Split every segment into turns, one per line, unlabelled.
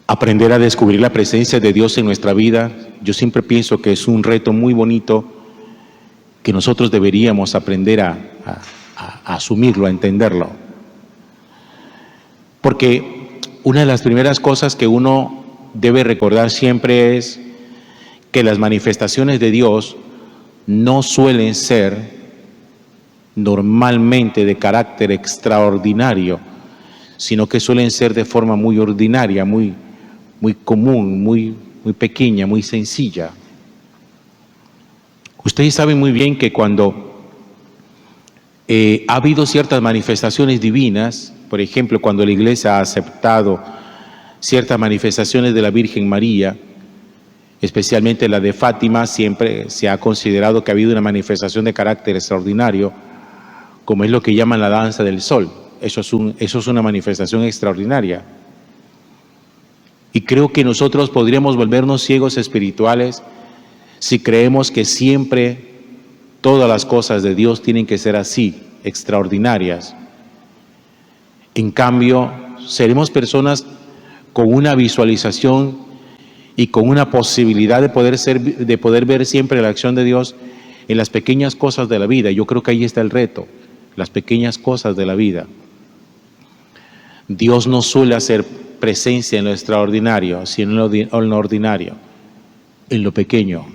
Aprender a descubrir la presencia de Dios en nuestra vida, yo siempre pienso que es un reto muy bonito que nosotros deberíamos aprender a asumirlo, a entenderlo. Porque una de las primeras cosas que uno debe recordar siempre es que las manifestaciones de Dios no suelen ser normalmente de carácter extraordinario, sino que suelen ser de forma muy ordinaria, muy común, muy pequeña, muy sencilla. Ustedes saben muy bien que cuando ha habido ciertas manifestaciones divinas, por ejemplo, cuando la Iglesia ha aceptado ciertas manifestaciones de la Virgen María, especialmente la de Fátima, siempre se ha considerado que ha habido una manifestación de carácter extraordinario, como es lo que llaman la danza del sol. Eso es una manifestación extraordinaria. Y creo que nosotros podríamos volvernos ciegos espirituales si creemos que siempre todas las cosas de Dios tienen que ser así, extraordinarias. En cambio, seremos personas con una visualización y con una posibilidad de poder ver siempre la acción de Dios en las pequeñas cosas de la vida. Yo creo que ahí está el reto, las pequeñas cosas de la vida. Dios no suele hacer presencia en lo extraordinario, sino en lo ordinario, en lo pequeño.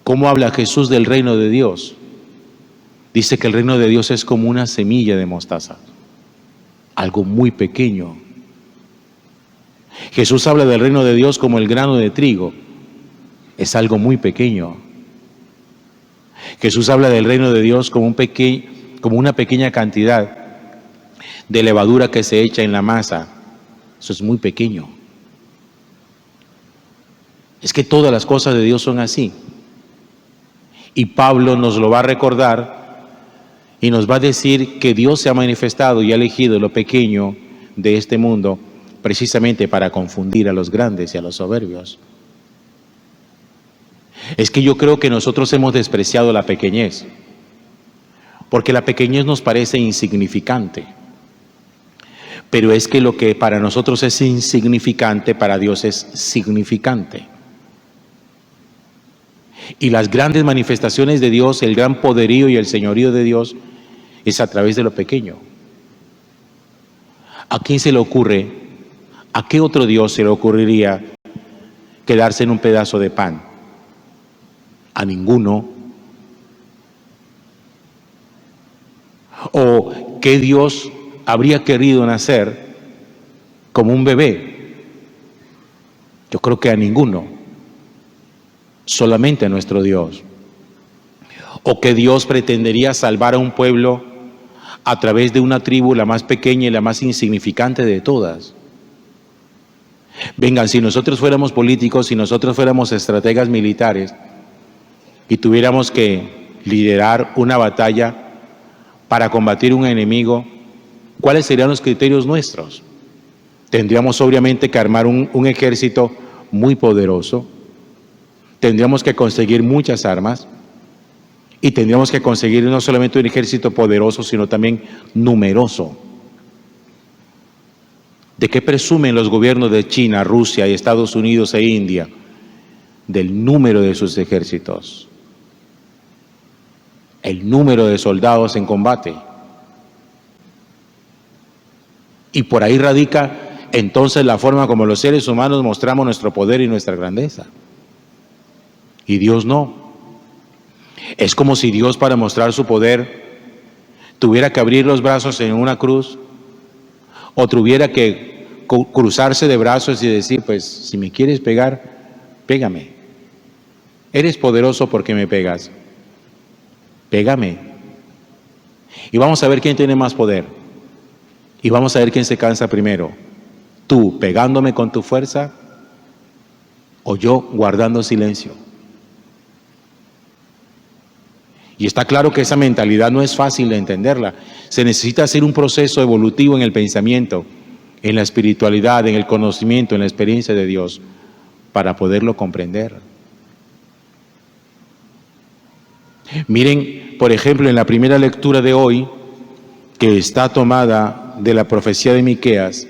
¿Cómo habla Jesús del reino de Dios? Dice que el reino de Dios es como una semilla de mostaza, algo muy pequeño. Jesús habla del reino de Dios como el grano de trigo, es algo muy pequeño. Jesús habla del reino de Dios como una pequeña cantidad de levadura que se echa en la masa. Eso es muy pequeño. Es que todas las cosas de Dios son así. Y Pablo nos lo va a recordar y nos va a decir que Dios se ha manifestado y ha elegido lo pequeño de este mundo precisamente para confundir a los grandes y a los soberbios. Es que yo creo que nosotros hemos despreciado la pequeñez, porque la pequeñez nos parece insignificante. Pero es que lo que para nosotros es insignificante, para Dios es significante. Y las grandes manifestaciones de Dios, el gran poderío y el señorío de Dios, es a través de lo pequeño. ¿A quién se le ocurre? ¿A qué otro Dios se le ocurriría quedarse en un pedazo de pan? A ninguno. ¿O qué Dios habría querido nacer como un bebé? Yo creo que a ninguno, solamente a nuestro Dios. ¿O que Dios pretendería salvar a un pueblo a través de una tribu, la más pequeña y la más insignificante de todas? Vengan, si nosotros fuéramos políticos, si nosotros fuéramos estrategas militares y tuviéramos que liderar una batalla para combatir un enemigo, ¿cuáles serían los criterios nuestros? Tendríamos obviamente que armar un ejército muy poderoso, tendríamos que conseguir muchas armas y tendríamos que conseguir no solamente un ejército poderoso, sino también numeroso. ¿De qué presumen los gobiernos de China, Rusia y Estados Unidos e India? Del número de sus ejércitos, el número de soldados en combate. Y por ahí radica entonces la forma como los seres humanos mostramos nuestro poder y nuestra grandeza. Y Dios no. Es como si Dios, para mostrar su poder, tuviera que abrir los brazos en una cruz, o tuviera que cruzarse de brazos y decir, pues si me quieres pegar, pégame. Eres poderoso porque me pegas. Pégame. Y vamos a ver quién tiene más poder. Y vamos a ver quién se cansa primero. Tú pegándome con tu fuerza o yo guardando silencio. Y está claro que esa mentalidad no es fácil de entenderla. Se necesita hacer un proceso evolutivo en el pensamiento, en la espiritualidad, en el conocimiento, en la experiencia de Dios, para poderlo comprender. Miren, por ejemplo, en la primera lectura de hoy, que está tomada de la profecía de Miqueas,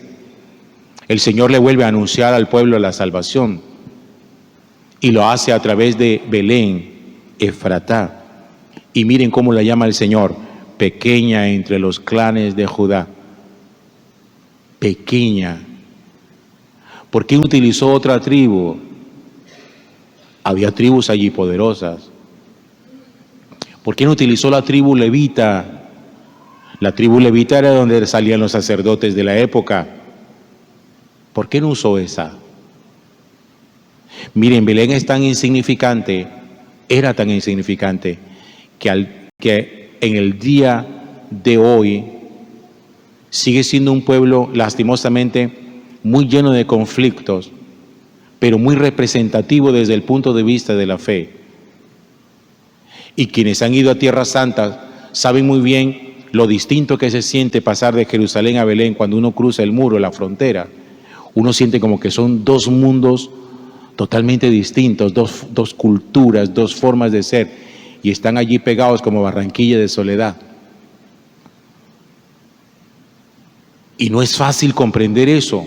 el Señor le vuelve a anunciar al pueblo la salvación y lo hace a través de Belén, Efratá. Y miren cómo la llama el Señor, pequeña entre los clanes de Judá. Pequeña. ¿Por qué utilizó otra tribu? Había tribus allí poderosas. ¿Por qué no utilizó la tribu levita? La tribu levita era donde salían los sacerdotes de la época. ¿Por qué no usó esa? Miren, Belén es tan insignificante, era tan insignificante, que en el día de hoy sigue siendo un pueblo lastimosamente muy lleno de conflictos, pero muy representativo desde el punto de vista de la fe. Y quienes han ido a Tierra Santa saben muy bien lo distinto que se siente pasar de Jerusalén a Belén cuando uno cruza el muro, la frontera. Uno siente como que son dos mundos totalmente distintos, dos culturas, dos formas de ser, y están allí pegados como Barranquilla de soledad. Y no es fácil comprender eso,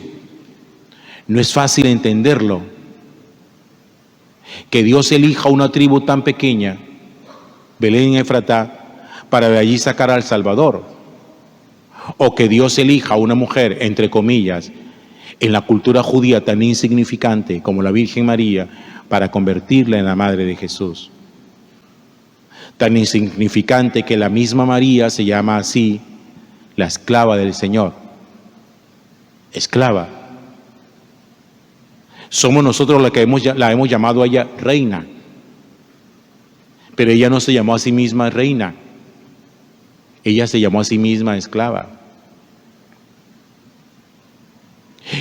no es fácil entenderlo, que Dios elija una tribu tan pequeña, Belén y Efratá, para de allí sacar al Salvador, o que Dios elija a una mujer, entre comillas, en la cultura judía tan insignificante como la Virgen María, para convertirla en la madre de Jesús. Tan insignificante que la misma María se llama así, la esclava del Señor. Esclava. Somos nosotros los que la hemos llamado a ella reina, pero ella no se llamó a sí misma reina, ella se llamó a sí misma esclava.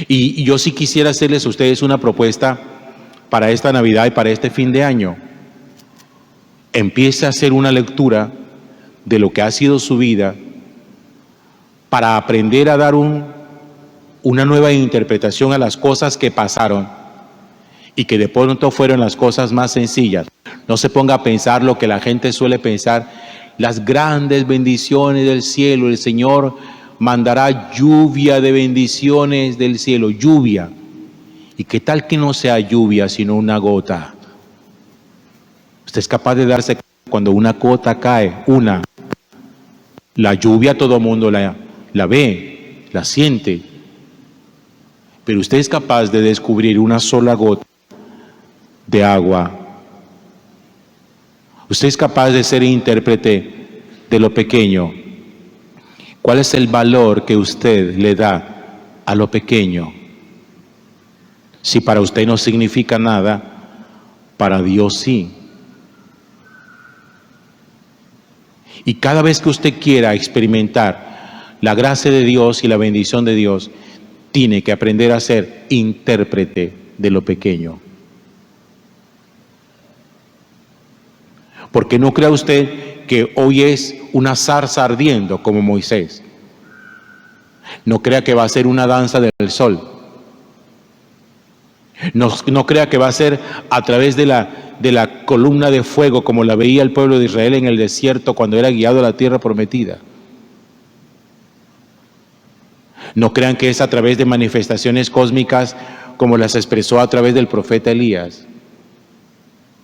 Y yo sí quisiera hacerles a ustedes una propuesta para esta Navidad y para este fin de año. Empiece a hacer una lectura de lo que ha sido su vida para aprender a dar una nueva interpretación a las cosas que pasaron y que de pronto fueron las cosas más sencillas. No se ponga a pensar lo que la gente suele pensar, las grandes bendiciones del cielo, el Señor mandará lluvia de bendiciones del cielo, lluvia. ¿Y qué tal que no sea lluvia, sino una gota? Usted es capaz de darse cuenta cuando una gota cae, la lluvia todo el mundo la ve, la siente, pero usted es capaz de descubrir una sola gota de agua. Usted es capaz de ser intérprete de lo pequeño. ¿Cuál es el valor que usted le da a lo pequeño? Si para usted no significa nada, para Dios sí. Y cada vez que usted quiera experimentar la gracia de Dios y la bendición de Dios, tiene que aprender a ser intérprete de lo pequeño. Porque no crea usted que hoy es una zarza ardiendo como Moisés. No crea que va a ser una danza del sol. No crea que va a ser a través de la columna de fuego como la veía el pueblo de Israel en el desierto cuando era guiado a la tierra prometida. No crean que es a través de manifestaciones cósmicas como las expresó a través del profeta Elías.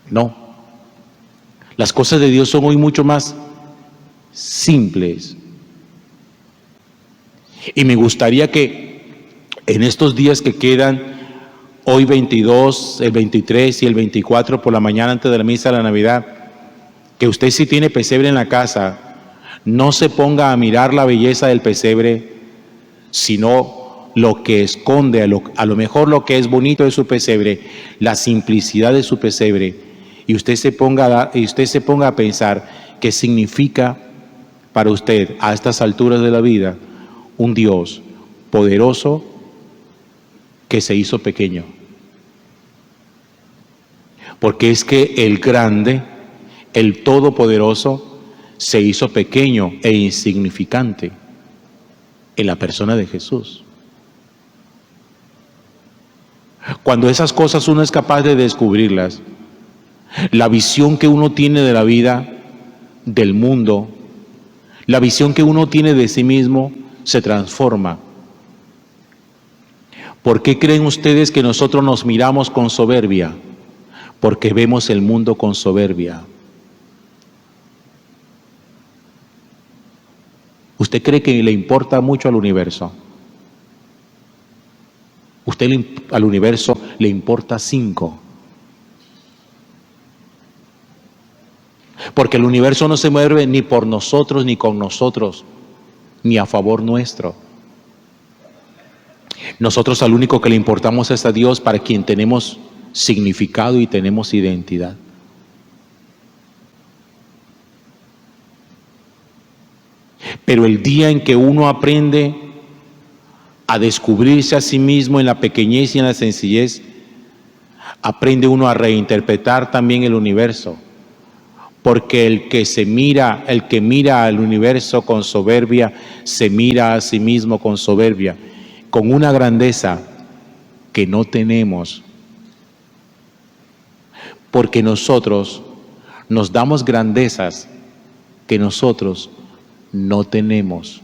No. Las cosas de Dios son hoy mucho más simples. Y me gustaría que en estos días que quedan, hoy 22, el 23 y el 24 por la mañana antes de la misa de la Navidad, que usted si tiene pesebre en la casa, no se ponga a mirar la belleza del pesebre, sino lo que esconde, a lo mejor lo que es bonito de su pesebre, la simplicidad de su pesebre, y usted se ponga a pensar qué significa para usted a estas alturas de la vida un Dios poderoso que se hizo pequeño. Porque es que el grande, el todopoderoso, se hizo pequeño e insignificante en la persona de Jesús. Cuando esas cosas uno es capaz de descubrirlas, la visión que uno tiene de la vida, del mundo, la visión que uno tiene de sí mismo se transforma. ¿Por qué creen ustedes que nosotros nos miramos con soberbia? Porque vemos el mundo con soberbia. ¿Usted cree que le importa mucho al universo? Al universo le importa 5. Porque el universo no se mueve ni por nosotros, ni con nosotros, ni a favor nuestro. Nosotros al único que le importamos es a Dios, para quien tenemos significado y tenemos identidad. Pero el día en que uno aprende a descubrirse a sí mismo en la pequeñez y en la sencillez, aprende uno a reinterpretar también el universo. Porque el que mira al universo con soberbia, se mira a sí mismo con soberbia, con una grandeza que no tenemos. Porque nosotros nos damos grandezas que nosotros no tenemos.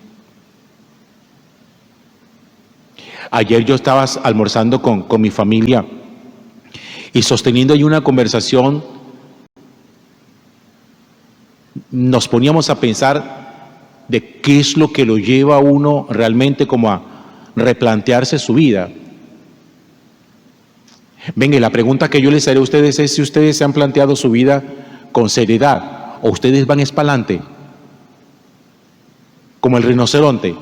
Ayer yo estaba almorzando con mi familia y sosteniendo ahí una conversación, nos poníamos a pensar de qué es lo que lo lleva a uno realmente como a replantearse su vida. Venga, la pregunta que yo les haré a ustedes es si ustedes se han planteado su vida con seriedad o ustedes van espalante, como el rinoceronte.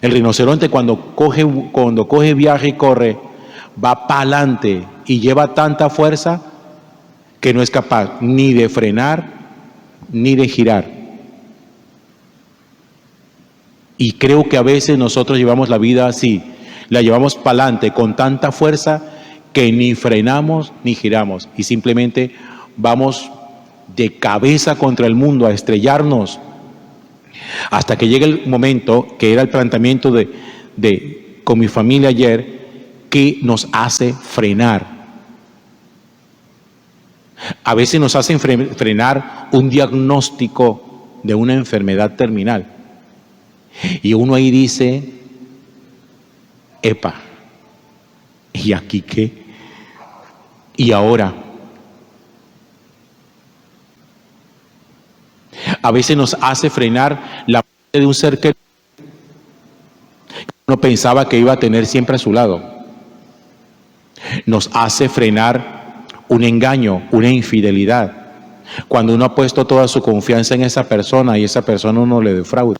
El rinoceronte cuando coge viaje y corre, va para adelante y lleva tanta fuerza que no es capaz ni de frenar ni de girar. Y creo que a veces nosotros llevamos la vida así, la llevamos para adelante con tanta fuerza que ni frenamos ni giramos y simplemente vamos de cabeza contra el mundo a estrellarnos hasta que llega el momento, que era el planteamiento con mi familia ayer, que nos hace frenar. A veces nos hacen frenar un diagnóstico de una enfermedad terminal. Y uno ahí dice, epa, ¿y aquí qué? ¿Y ahora? A veces nos hace frenar la muerte de un ser que uno pensaba que iba a tener siempre a su lado. Nos hace frenar un engaño, una infidelidad. Cuando uno ha puesto toda su confianza en esa persona y esa persona uno le defrauda.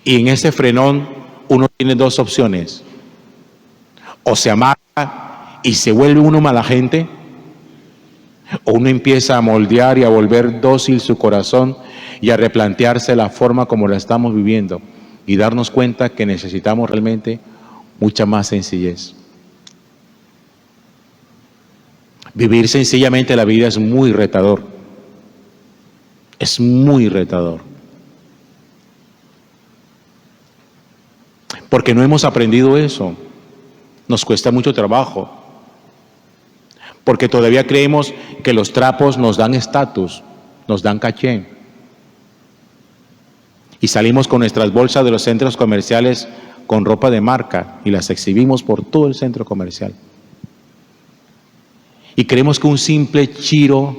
Y en ese frenón uno tiene 2 opciones. O se amarga y se vuelve uno mala gente, o uno empieza a moldear y a volver dócil su corazón y a replantearse la forma como la estamos viviendo y darnos cuenta que necesitamos realmente mucha más sencillez. Vivir sencillamente la vida es muy retador. Es muy retador. Porque no hemos aprendido eso. Nos cuesta mucho trabajo. Porque todavía creemos que los trapos nos dan estatus, nos dan caché. Y salimos con nuestras bolsas de los centros comerciales con ropa de marca y las exhibimos por todo el centro comercial. Y creemos que un simple chiro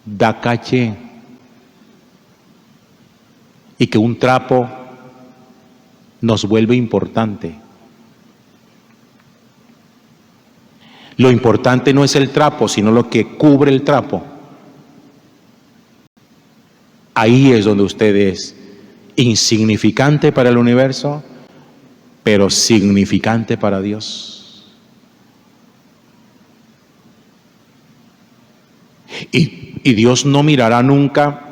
da caché y que un trapo nos vuelve importante. Lo importante no es el trapo, sino lo que cubre el trapo. Ahí es donde usted es insignificante para el universo, pero significante para Dios. Y Dios no mirará nunca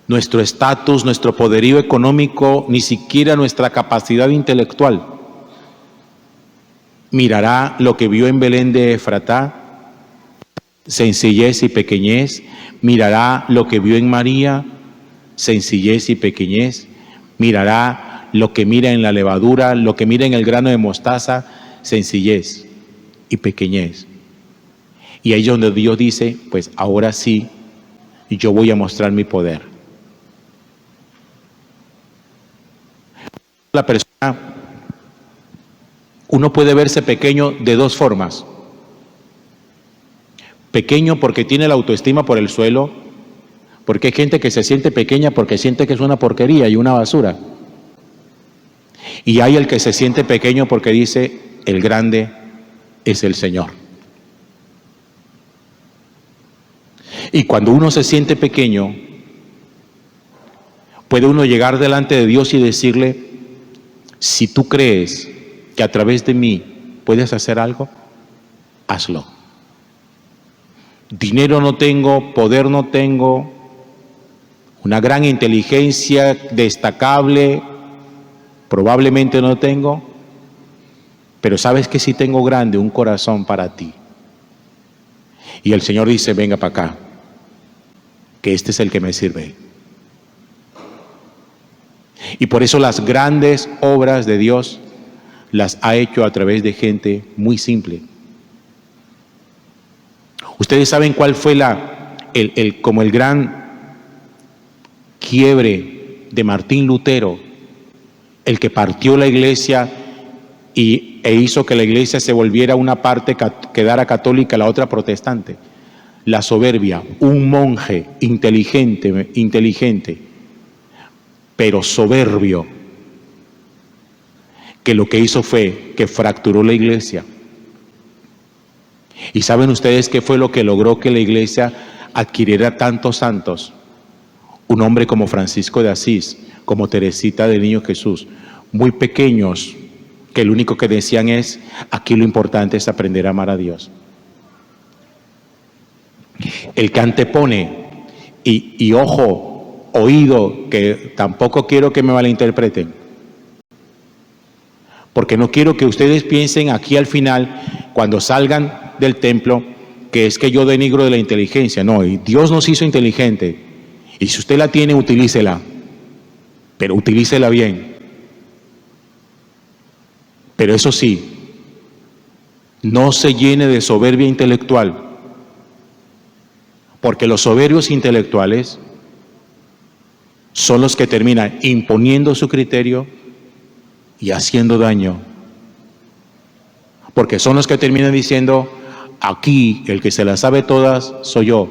nuestro estatus, nuestro poderío económico, ni siquiera nuestra capacidad intelectual. Mirará lo que vio en Belén de Efratá, sencillez y pequeñez. Mirará lo que vio en María, sencillez y pequeñez. Mirará lo que mira en la levadura, lo que mira en el grano de mostaza, sencillez y pequeñez. Y ahí es donde Dios dice, pues ahora sí, yo voy a mostrar mi poder. la persona, uno puede verse pequeño de dos formas. Pequeño porque tiene la autoestima por el suelo, porque hay gente que se siente pequeña porque siente que es una porquería y una basura. Y hay el que se siente pequeño porque dice, el grande es el Señor. Y cuando uno se siente pequeño, puede uno llegar delante de Dios y decirle, si tú crees que a través de mí puedes hacer algo, hazlo. Dinero no tengo, poder no tengo, una gran inteligencia destacable, probablemente no tengo, pero sabes que sí tengo grande un corazón para ti. Y el Señor dice, venga para acá, que este es el que me sirve. Y por eso las grandes obras de Dios las ha hecho a través de gente muy simple. Ustedes saben cuál fue como el gran quiebre de Martín Lutero, el que partió la iglesia e hizo que la iglesia se volviera una parte, quedara católica, la otra protestante. La soberbia, un monje inteligente, pero soberbio, que lo que hizo fue que fracturó la iglesia. ¿Y saben ustedes qué fue lo que logró que la iglesia adquiriera tantos santos? Un hombre como Francisco de Asís, como Teresita del Niño Jesús, muy pequeños, que lo único que decían es, aquí lo importante es aprender a amar a Dios. El que antepone, y ojo, oído, que tampoco quiero que me malinterpreten, porque no quiero que ustedes piensen aquí al final, cuando salgan del templo, que es que yo denigro de la inteligencia. No, y Dios nos hizo inteligente, y si usted la tiene, utilícela, pero utilícela bien. Pero eso sí, no se llene de soberbia intelectual, porque los soberbios intelectuales son los que terminan imponiendo su criterio y haciendo daño, porque son los que terminan diciendo, aquí el que se las sabe todas soy yo,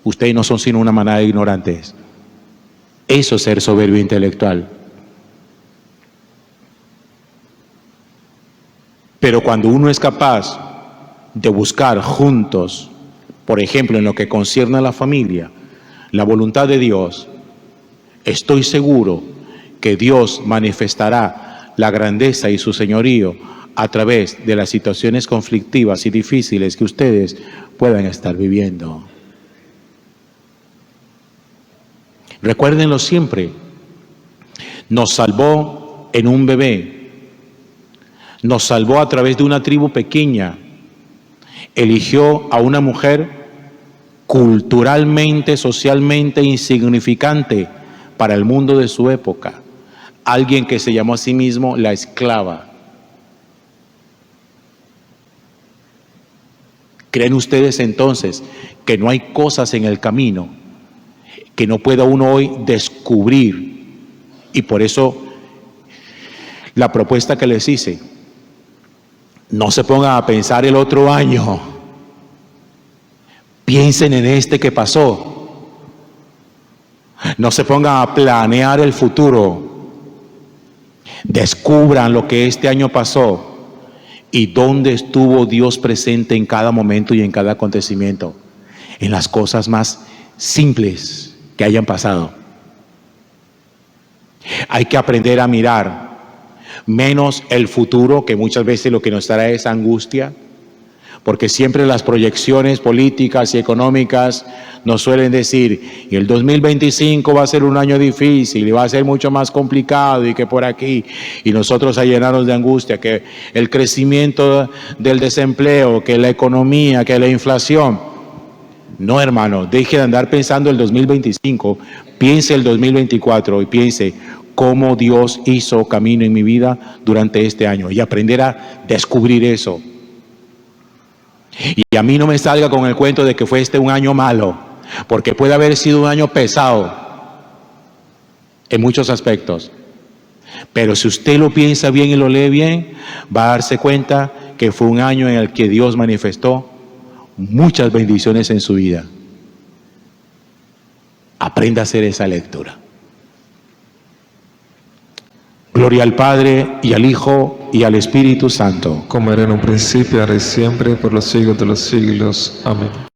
ustedes no son sino una manada de ignorantes. Eso es ser soberbio intelectual. Pero cuando uno es capaz de buscar juntos, por ejemplo, en lo que concierne a la familia, la voluntad de Dios, estoy seguro que Dios manifestará la grandeza y su señorío a través de las situaciones conflictivas y difíciles que ustedes puedan estar viviendo. Recuérdenlo siempre, nos salvó en un bebé, nos salvó a través de una tribu pequeña, eligió a una mujer culturalmente, socialmente insignificante para el mundo de su época, alguien que se llamó a sí mismo la esclava. ¿Creen ustedes entonces que no hay cosas en el camino que no pueda uno hoy descubrir? Y por eso la propuesta que les hice, no se pongan a pensar el otro año, piensen en este que pasó, no se pongan a planear el futuro, descubran lo que este año pasó y dónde estuvo Dios presente en cada momento y en cada acontecimiento, en las cosas más simples que hayan pasado. Hay que aprender a mirar menos el futuro, que muchas veces lo que nos trae es angustia, porque siempre las proyecciones políticas y económicas nos suelen decir, y el 2025 va a ser un año difícil y va a ser mucho más complicado y que por aquí, y nosotros a llenarnos de angustia, que el crecimiento del desempleo, que la economía, que la inflación. No, hermano, deje de andar pensando el 2025, piense el 2024 y piense cómo Dios hizo camino en mi vida durante este año y aprender a descubrir eso. Y a mí no me salga con el cuento de que fue un año malo, porque puede haber sido un año pesado en muchos aspectos, Pero si usted lo piensa bien y lo lee bien, va a darse cuenta que fue un año en el que Dios manifestó muchas bendiciones en su vida. Aprenda a hacer esa lectura. Gloria al Padre, y al Hijo, y al Espíritu Santo.
Como era en un principio, ahora y siempre, por los siglos de los siglos. Amén.